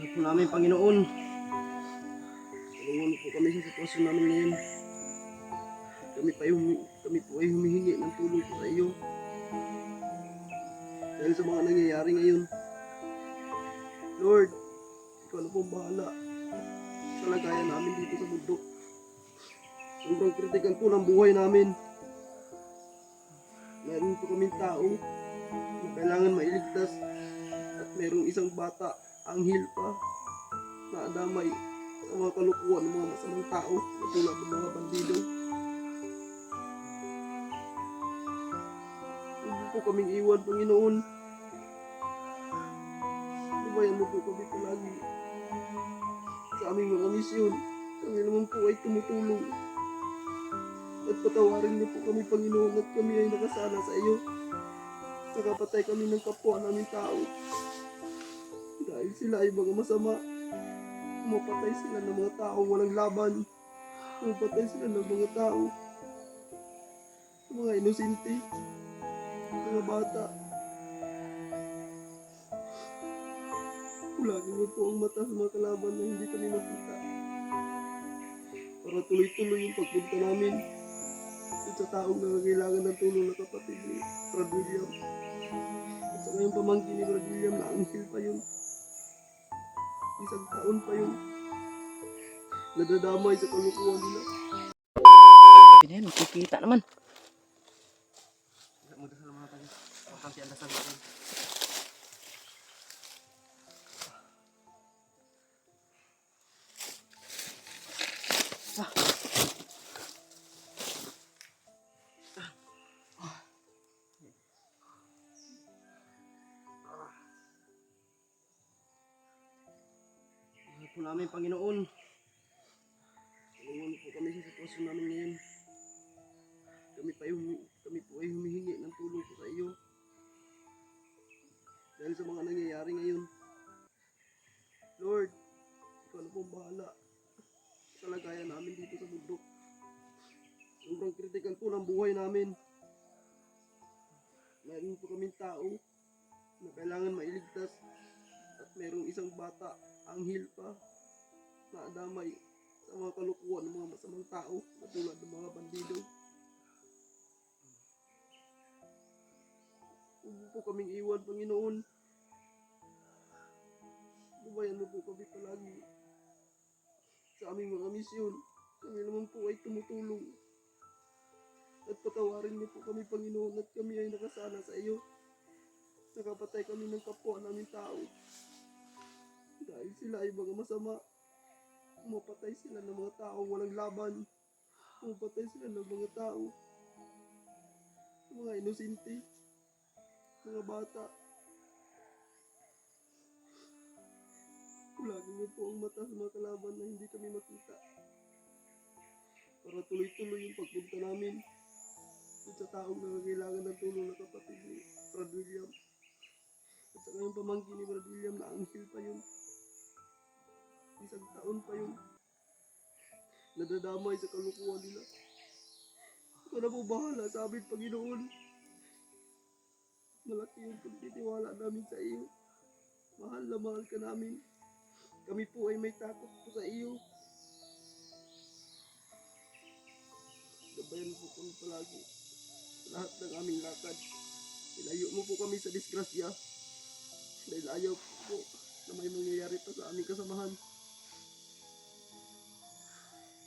Mahal po namin, Panginoon. Tulungan po kami sa sitwasyon namin ngayon. Kami po ay humihingi ng tulong po sa iyo. Dahil sa mga nangyayari ngayon. Lord, ikaw na pong bahala sa lagayan namin dito sa bundok. Sobrang kritikal po ng buhay namin. Meron po kaming tao na kailangan mailigtas at merong isang bata, anghel pa, na adamay sa mga kalukuhan ng mga masamang tao katulad ng mga bandido. Hindi po kaming iwan, Panginoon. Lubayan mo po kami palagi sa aming mga misyon. Kami naman po ay tumutulong. At patawarin niyo po kami, Panginoon, at kami ay nakasala sa iyo. Nakapatay kami ng kapwa namin tao. Dahil sila ay mga masama. Mapatay sila ng mga tao walang laban. Mapatay sila ng mga tao, mga inosente, mga bata. Ulagin mo po ang mata sa mga kalaban na hindi kami makita. Para tuloy-tuloy yung pagpunta namin sa taong nangangailangan ng tulong na kapatid ni Brad William. At saka yung pamangkin ni Brad William na anghel pa yun. Isang taon pa yun. Nadadamay sa kalukuhan nila. Yan, makikita naman. Magdasal mga tayo. Makanti ang dasal natin. Mahal po namin, Panginoon. Tulungan po kami sa sitwasyon namin ngayon. Kami po ay humihingi ng tulong po sa iyo. Dahil sa mga nangyayari ngayon. Lord, ikaw na pong bahala sa lagayan namin dito sa bundok. Sobrang kritikal po ng buhay namin. Meron po kaming tao na kailangan mailigtas at merong isang bata, anghel pa, na adamay sa mga kalukuhan ng mga masamang tao katulad ng mga bandido. Huwag mo po kaming iwan, Panginoon. Lubayan mo po kami palagi sa aming mga misyon. Kami naman po ay tumutulong. At patawarin niyo po kami, Panginoon, at kami ay nakasala sa iyo. Nakapatay kami ng kapwa namin tao. Dahil sila ay mga masama. Mapatay sila ng mga tao walang laban. Mapatay sila ng mga tao, mga inosente, mga bata. Ulagin niyo po ang mata sa mga kalaban na hindi kami makita. Para tuloy-tuloy yung pagpunta namin sa taong nangangailangan ng tulong na kapatid ni Brad William. At saka yung pamangkin ni Brad William na anghel pa yun. Isang taon pa yun. Nadadamay sa kalukuhan nila. Ikaw na po bahala sa amin, Panginoon. Malaki yung pagtitiwala namin sa iyo. Mahal na mahal ka namin. Kami po ay may takot po sa iyo. Gabayan po kami palagi sa lahat ng aming lakad. Ilayo mo po kami sa disgrasya. Dahil ayaw po na may mangyayari pa sa aming kasamahan.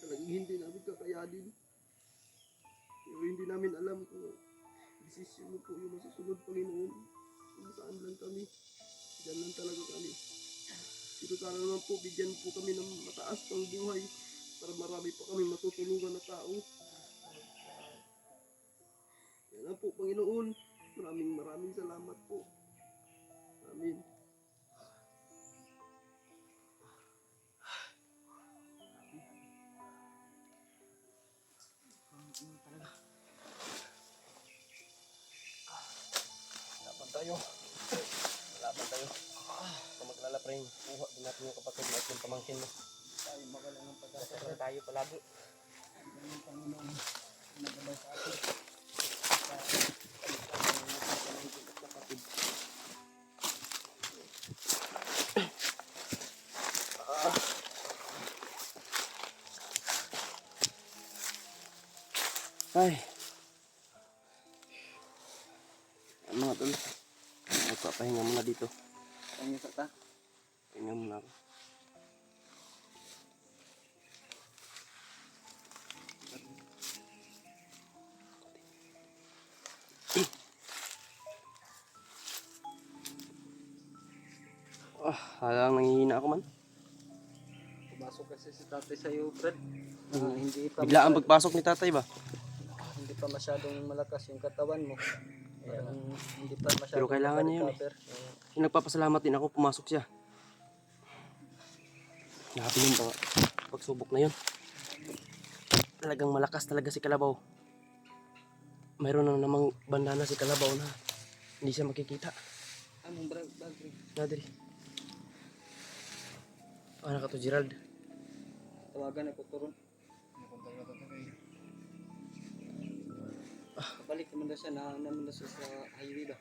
Talagang hindi namin kakayanin. Pero hindi namin alam kung desisyon mo po yung masusunod, Panginoon. Kung saan lang kami. Diyan lang talaga kami. Pero sana naman po, bigyan po kami ng mataas pang buhay para marami pa kami matutulungan na tao. Yan lang po, Panginoon. Maraming salamat po. Amen. Laban tayo. Kung maglalapring, kuha din natin yung kapatid mo at yung pamangkin mo. Tayo magalang ng pag-asa. Dasal tayo palagi. Ang Panginoon nagabay sa atin. Sa Ay. Mga tol. Magpapahinga muna dito. Ang isa ta. Pahinga muna ako. Halang nanghihina ako man. Pumasok kasi si tatay sa iyo, Brad. Hindi pa Bigla ang pagpasok ni tatay ba? hindi pa masyadong malakas yung katawan mo. Kaya hindi pa masyadong Pero kailangan niya yun eh. makarecover. Yung nagpapasalamat din ako, pumasok siya. Grabe yung pagsubok na yun. Talagang malakas talaga si Kalabaw. Mayroon na namang bandana si Kalabaw na hindi siya makikita. Anong bag? Nadiri. Anak ka to, Gerald. Tawagan ako turon. Balik naman na siya, naman na siya sa highway ba?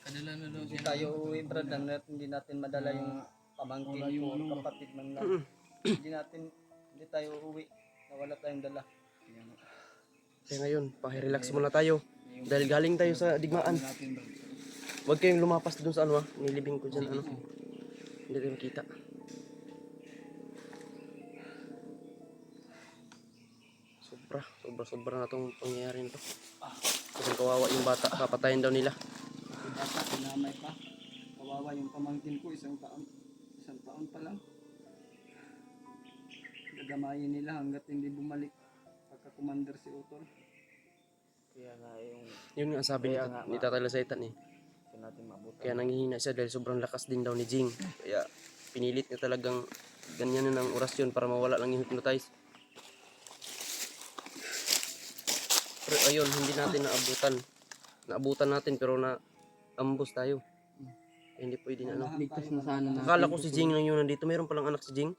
Kanila na daw Hindi tayo uwi, Brad, hindi natin madala yung pamangkin ko o kapatid man lang. Hindi tayo uwi, nawala tayong dala. Kaya ngayon, pakirelax muna tayo. Dahil galing tayo sa digmaan. Huwag kayong lumapas dun sa ano nilibing ko dyan ano. Hindi tayo makita. Sobra na itong pangyayari nito. Kasi kawawa yung bata, kapatayin daw nila. Yung bata, pinamay pa. Kawawa yung pamangkin ko, isang taon pa lang. Gagamayin nila hanggat hindi bumalik pagka-commander si Utol. Kaya nga Yun nga sabi ni Tatay Lasaitan eh. natin mabuti. Kaya nanghihina siya dahil sobrang lakas din daw ni Jing. Kaya pinilit niya talagang ganyan ang orasyon para mawala lang yung hypnotize. Pero ayun, hindi natin naabutan. Naabutan natin pero na-ambush tayo. Kaya hindi pwede na ano. Ligtas na sana natin. Akala ko si Jing lang yun nandito. Mayroon palang anak si Jing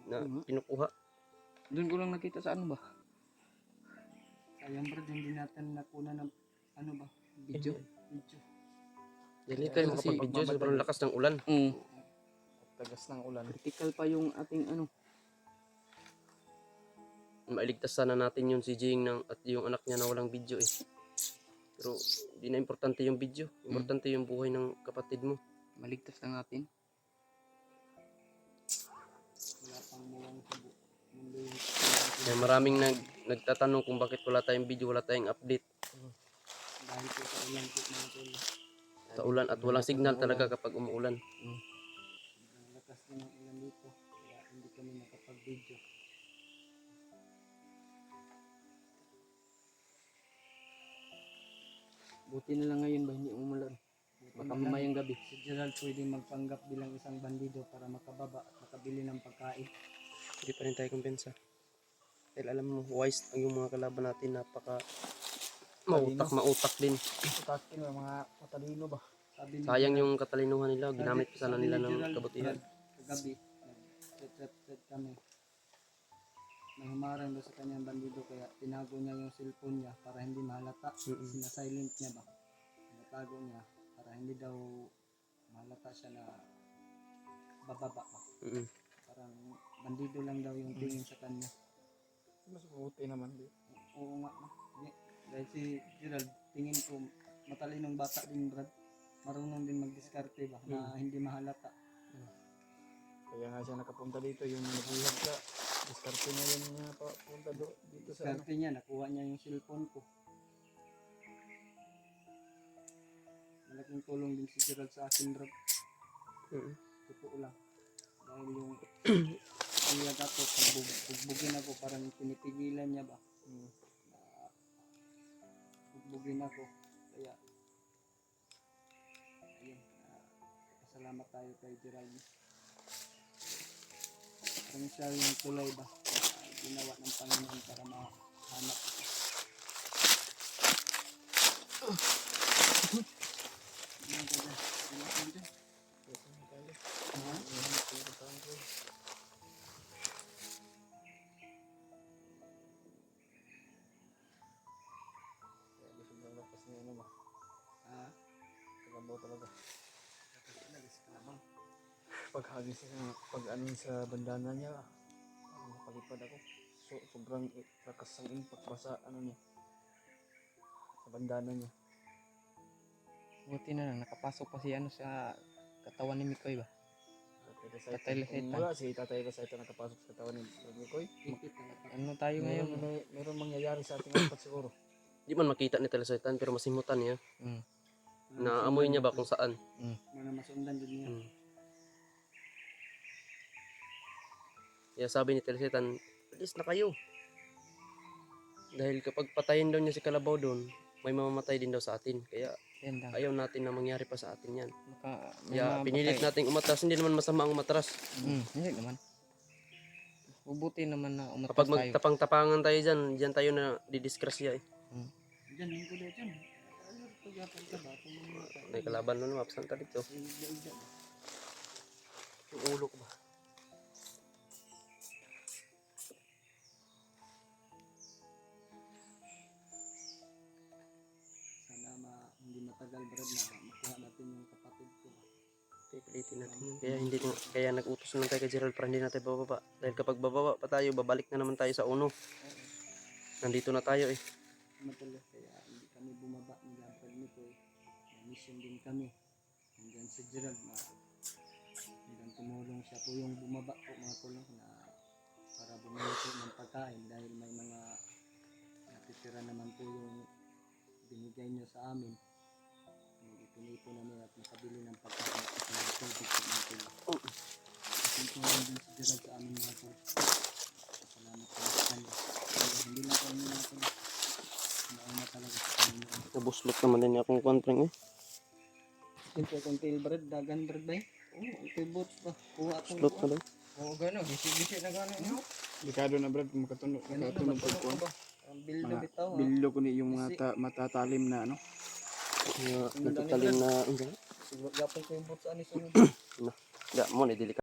na kinukuha. Doon ko lang nakita sa ano ba? Sayang, Brad, hindi natin nakuna ng ano ba? Video. Dili tayo makapag-video, sobrang lakas ng ulan. Tagas ng ulan. Critical pa yung ating ano. Mailigtas sana natin yun si Jing at yung anak niya na walang video eh. Pero di na importante yung video. Importante yung buhay ng kapatid mo. Maligtas lang natin. Wala pang muwang sa mundo yung Kaya maraming nagtatanong kung bakit wala tayong video, wala tayong update. dahil po sa ulan po mga tol. Sa ulan at walang signal talaga kapag umuulan. Ang lakas din ng ulan dito. Kaya hindi kami nakapag-video. Buti na lang ngayon ba hindi umulan. Baka mamayang gabi. Si Gerald pwedeng magpanggap bilang isang bandido para makababa at makabili ng pagkain. Hindi pa rin tayo kumpensa. Dahil alam mo, wise ang yung mga kalaban natin, napaka mautak din. Utakin ng mga matalino ba? Sabi ni Sayang yung katalinuhan nila, ginamit pa sana nila ng kabutihan. Kagabi, nag-chat kami. May humarang doon sa kanyang bandido kaya tinago niya yung cellphone niya para hindi mahalata. Sinasilent niya ba? Tinatago niya para hindi daw mahalata siya na bababa ba. Parang bandido lang daw yung tingin sa kanya. Mas mabuti naman din. Oo nga. Dahil si Gerald, tingin ko matalinong bata din, Brad. Marunong din mag-diskarte ba na hindi mahalata. Kaya nga siya nakapunta dito, yung nabuhat ka. Diskarte niya yun niya papunta dito sa diskarte niya, nakuha niya yung cellphone ko. Malaking tulong din si Gerald sa akin, Brad. Totoo lang. Dahil yung kaya dapat bugbugin ako, parang pinipigilan niya ba. Bugbugin ako. Kaya ayun, pasalamat tayo kay Gerald. Kung siya yung tulay ba, ginawa ng Panginoon para mahanap ko. Talaga. paghagis pag ano sa bandana niya, napalipad ako. So, sobrang lakas ng impact ba sa ano niya, sa bandana niya. Buti na lang, nakapasok pa si ano sa katawan ni Mikoy ba? Tatay Lesaitan. Kung wala si Tatay Lesaitan nakapasok sa katawan ni Mikoy, Ano tayo ngayon? meron mangyayari sa ating apat siguro. Di man makita ni Telesaitan pero masimutan niya. Mm. Naamoy niya ba kung saan? Mga masundan din niya. Hmm. Kaya sabi ni Telesaitan, alis na kayo. Dahil kapag patayin daw niya si Kalabaw doon, may mamamatay din daw sa atin. Kaya Yan lang. ayaw natin na mangyari pa sa atin yan. May Kaya mga pinilit patay. nating umatras. Hindi naman masama ang umatras. Hindi naman. Mabuti naman na umatras Kapag tayo. magtapang-tapangan tayo dyan, dyan tayo na didiskrasya eh. Diyan, lingko daw dyan. Ano, pag-apal ka ba? Kung mga May kalaban nun, mapsan ka dito. Yung ulo ko ba? sana hindi matagal Brad na makuha natin yung kapatid ko. Pipilitin natin yun. Kaya nag-utos na lang tayo kay Gerald para hindi natin bababa. Dahil kapag bababa pa tayo, babalik na naman tayo sa uno. Nandito na tayo eh. Matagal kaya hindi kami bumaba ni Brad nito eh. May mission din kami. Hanggang si Gerald na hanggang tumulong siya po yung bumaba po mga kulong na para bumili po ng pagkain dahil may mga natitira naman po yung binigay niyo sa amin. Ipinito namin at nakabili ng pagkain at ng tubig po mga kulong. Tumulong din si Gerald sa amin mga kulong. Salamat po sa kanya. Hindi lang po mga kulong. Nauna talaga sa kanya. Nabuslot naman din akong kontreng eh. Siyempre kung tail bread, dagan bread ba eh? Oo, ito'y boots ba? Kuha akong Slot na daw. Oo, gano'n. Gisi-gisi na gano'n. No? Delikado na brad, kung makatunog pag kuwan. Ang bildo Mga bitaw ha. Billo ko ni yung mga matatalim na ano. Natatalim na. Siguro gapon ko yung boots ani sunod. Da mo, nidili